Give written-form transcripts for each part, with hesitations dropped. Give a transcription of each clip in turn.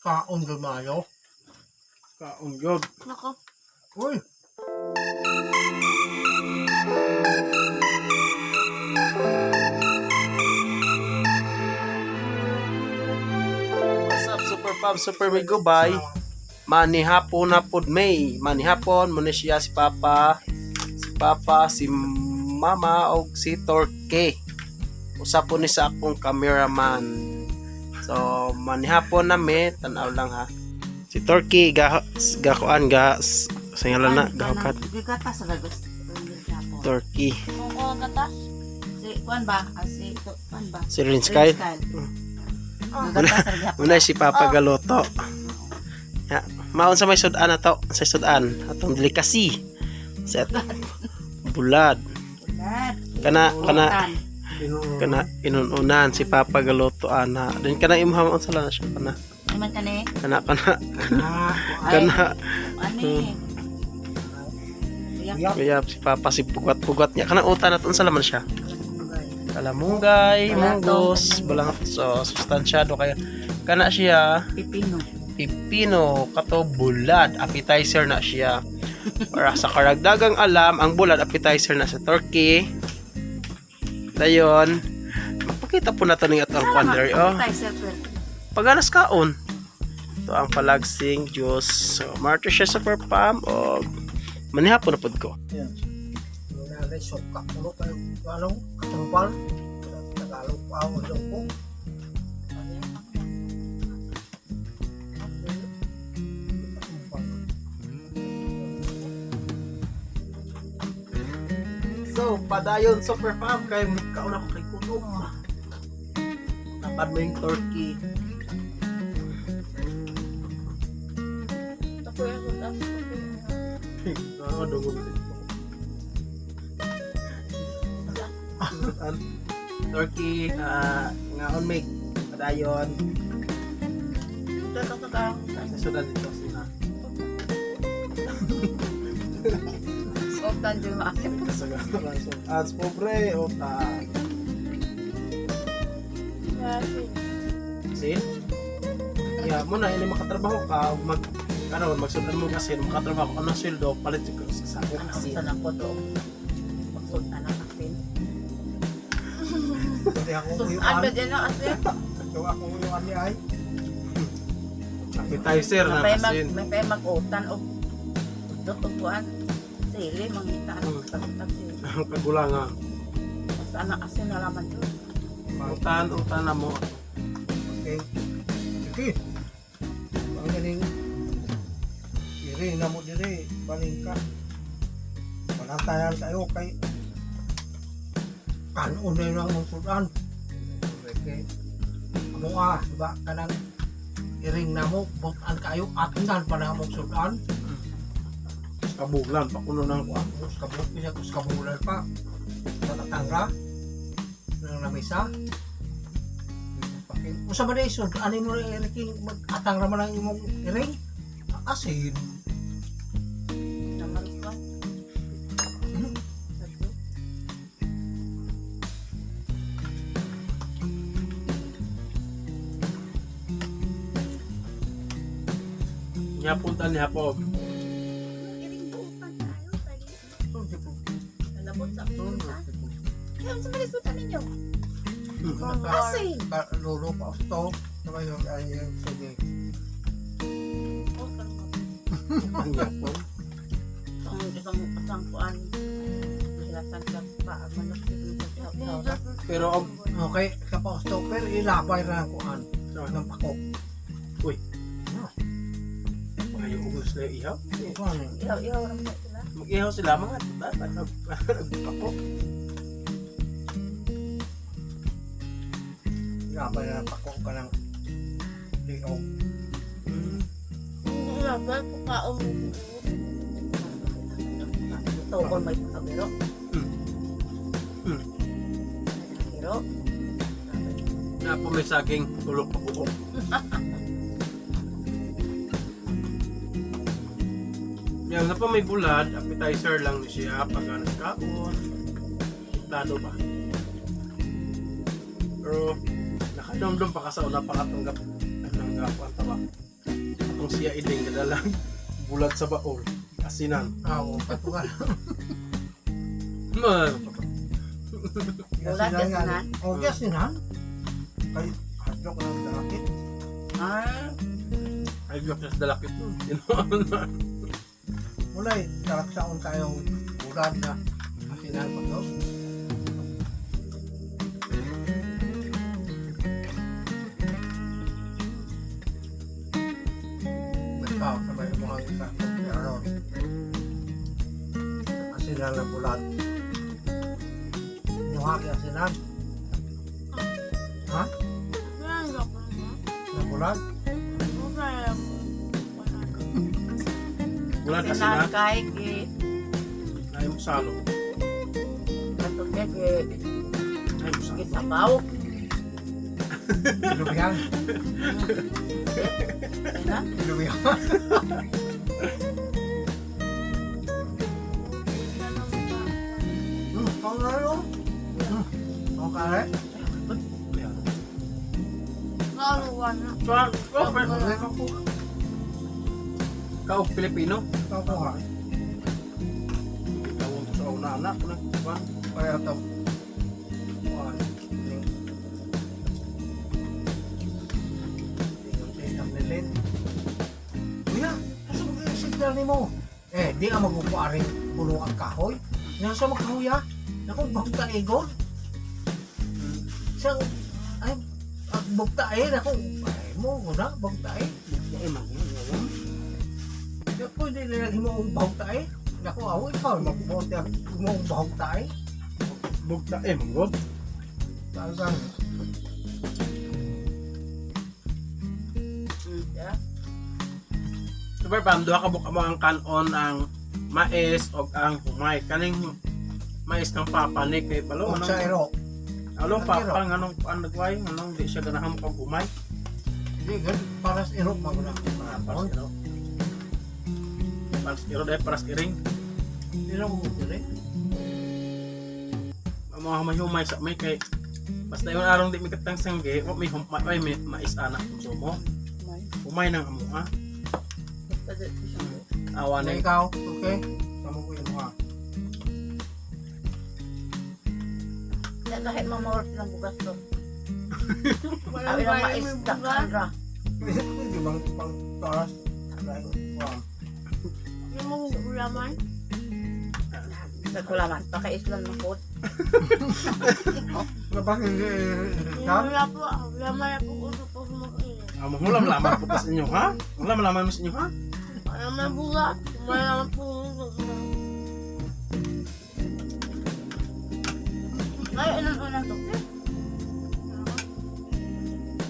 Kaon gumayo. Kaon yun. Nako. Uy. What's up, Super Pop, Super Migo, bye. Manihapon na pod May. Manihapon, muna siya si Papa, si Mama, o si Torque. Usapon ni sa akong cameraman. So, manihapon na may, tanaw lang ha. Si Torque, gakuan, sangalan na, gahukat. Gigata sa lagos. Torque. Kung kata, si Kuan ba? Si Kuan ba? Si Rinskyle. Muna si Papa Galoto. Ya, maon sa may sudan na to, sa sudan atong delicacy. Set. Bulad. Kana inununan si Papa Galoto ana. Din kana imham on sala na siya kana. Naman kani. Kana. Ani. Kaya si Papa si pugat-pugat niya kana utan naton sala man siya. Kalamunggay, munggos, balangat so sustansyado kaya kana siya pipino kato bulad, appetizer na siya. Para sa karagdagang alam, ang bulad appetizer na sa Turkey. Dayon, magpakita po nato ning atong quandary oh. Paganas kaon. Ito ang palagsing juice. So, marto siya sa perpam o manihapon na pod ko. Yan. Wala soka ulo kayo anong katumpal. Tagalog pa ako ko. So, padayon super fam kay kauna ko kay kutom. Tapad mo yung turkey. Tapoy ako tapos. Ano dungo dito? Turkey ngaon make padayon. Sa sudan dito sina. Sotan din maakin. As pobre o ta. Sin? Ya mo na ini makatrabaho ka mag karon magsundan mo kasi makatrabaho ka ng sweldo palit ko sa sakit kasi. Sa nako to. Magsultan ang asin. Pwede ako Sultan uyuan. ba din ang asin? Ito ako uyuan ni ay. Appetizer na kasi. May mag-utan o tutupuan. Sili, mangita ang sili. Kagulangan. Sana asin na laman yun. Utan na mo. Okay. Okay. Ang galing. Diri na mo diri. Baling ka. Panantayan tayo kay kanon na yun ang sudan. Okay. Amo diba? Kanang iring na mo. Butan kayo. Atinan pa na mong sudan. Kabulan pa kuno nang ako kabuk niya kus kabulan pa tatangga nang lamesa pakin usa ba dayson ani mo ring mag-atang ra man ang imong iring asin Naman pa. Nya punta ni hapog. Nalabot sa punta. Kaya sa malisutan ninyo. asin lolo pa sto sabay yung ay sige Ang yapon. Isang kuan. Hilatan ka pa. Manok sa Pero okay kapaw sto pero ilabay ra ko an ng pakok uy. Ayaw ko gusto na ihaw. Ihaw lang sila. Mag-ihaw sila mga dapat nagpako. ilabay ra pakok ka ng liog Ilabay ko kaong. Ito ko may kabiro. Kabiro. Na po may saging tulok pa buko. Yan na pa may bulad, appetizer lang ni siya pag nagkaon. Lado ba? Pero nakadomdom pa ka sa una pa katanggap ang tawa. Kung siya iling kadalang bulat sa baol. Asinan. Oo, patukan. Bulat kasinan? Oo, kasinan. Kay hadlok na ang dalakit. Ah, Ay, yung sa dalakit nun. Mulay, talaksaon kayong bulan na kasinan pa to. Ikaw, sabay mo ang isa. Aron. Kasinan na bulan. Yung haki kasinan. Ha? Na bulan? Bulat kasinan asinan. kay Ay, musalo. katulad Ay, musalo. kitabaw. Ilubihan. Ina? Ilubihan. Kau nga yun? Kau ka rin? Kau Pilipino? Kau ko nga. Ikaw sa una anak ko na. Kaya ito. One. Ang nilin. Kuya, asa mo yung signal ni mo? Eh, di nga magpupuaring puno ang kahoy. Nasa magkahoy ha? Naku, bukta egon. Siyang, ay, bukta eh. Naku, ay mo, muna, bukta eh. Ay, mag-iwan. Kaya pwede nilagay mo ang bukta eh. Naku, ako ikaw, magpupunta mo ang bukta eh. Bugta manggod. Talagang, Yeah. Super Pam, duha ka buka mo ang kanon ang mais o ang humay. Kaning mais ng papa ni kay Palo. kung sa ero. Along Ang papa, anong nagway, anong di siya ganahang kang humay. Di, gan, para sa ero, maguna. Paras iro. Paras iro dahil paras iring. Hindi na mo eh. Ang mga humay-humay sa may kay basta yung arong di may katang sangge, may humay, may mais anak kung mo. May. Humay ng amo ha. Basta dito siya. Awa Na na ikaw, okay? Tama ko yun ha. Kaya kahit mamawart ng bugas to. Sabi ng mais, dakan ra. Hindi bang pang taras? Wow. Yung mga gulaman. Sa kulaman, paka-islan ng food. Kapag hindi, Yung wala po, gulaman na po uso po sumakailan. Hulam-laman po sa inyo ha? Hulam-laman mo sa inyo ha? Wala naman buga, wala naman po uso. Ay, anong unang to?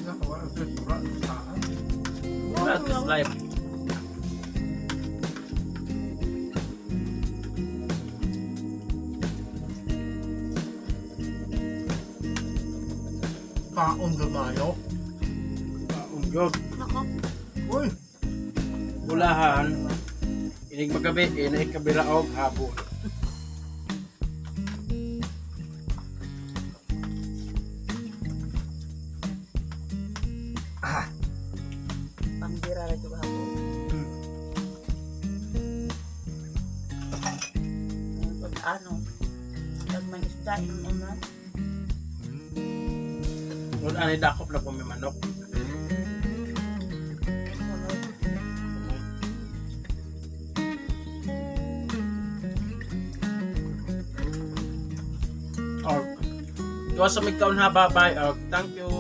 nakawa ang sura ng saan. That is life. Kaon gamayo. Unggod. Nako, Uy, Bulahan. Inig magabi, inay kabiraog hapon. Pangbira rin ito hapon. Pag ano, pag may isda, inom na. Kung anay dakop na po may manok. Or, tuwa sa may kaun ha, bye-bye. Thank you.